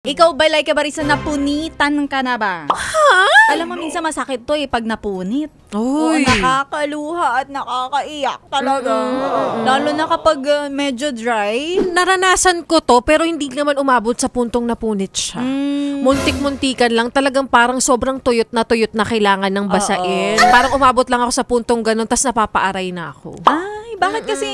Ikaw ba, like, Barisa, napunitan ka na ba? Ha? Alam mo, minsan masakit to pag napunit. Uy. Nakakaluha at nakakaiyak talaga. Lalo na kapag medyo dry. Naranasan ko to pero hindi naman umabot sa puntong napunit siya. Muntik-muntikan lang. Talagang parang sobrang tuyot na kailangan ng basain. Parang umabot lang ako sa puntong ganun tas napapaaray na ako. Ay, bakit kasi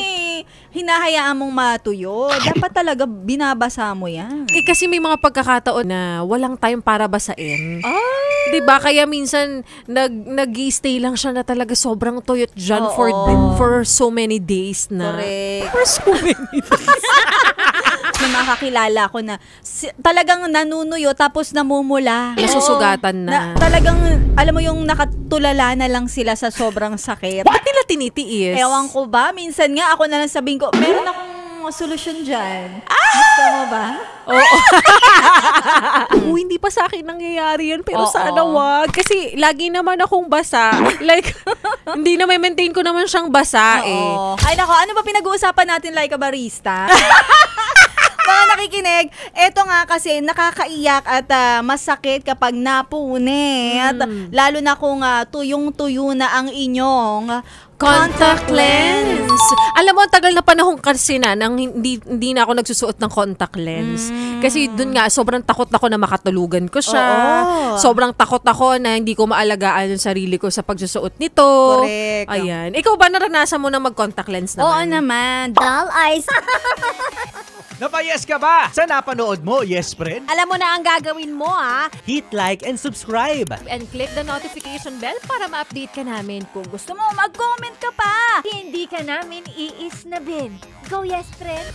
hinahayaan mong matuyo? Dapat talaga binabasa mo yan. Kasi may mga pagkakataon na walang time para basain. Ay! 'Di ba? Kaya minsan nag-i-stay lang siya na talaga sobrang tuyot dyan for so many days na. Correct. For so many days. May makakilala ko na talagang nanunuyo tapos namumula. Nasusugatan na. Talagang, alam mo yung nakatulala na lang sila sa sobrang sakit. Bakit nila tinitiis? Ewan ko ba? Minsan nga ako na lang sabihin ko, meron akong solusyon dyan. Gusto mo ba? Oo. Hindi pa sa akin nangyayari yan, pero sana wag. Kasi lagi naman akong basa. Like, hindi na may maintain ko naman siyang basa eh. Ay nako, ano ba pinag-uusapan natin, like a barista? Mga nakikinig, eto nga kasi nakakaiyak at masakit kapag napunit. Lalo na kung tuyong-tuyo na ang inyong contact lens. Alam mo, ang tagal na panahon kasi na nang hindi na ako nagsusuot ng contact lens. Kasi dun nga, sobrang takot ako na makatulugan ko siya. Sobrang takot ako na hindi ko maalagaan yung sarili ko sa pagsusuot nito. Correct. Ayan. Ikaw ba naranasan mo na mag-contact lens naman? Oo naman. Dull eyes. Napayes ka ba sa napanood mo, yes friend? Alam mo na ang gagawin mo, ha? Hit like and subscribe. And click the notification bell para ma-update ka namin. Kung gusto mo, mag-comment ka pa. Hindi ka namin iisnabin. Go, yes, friend!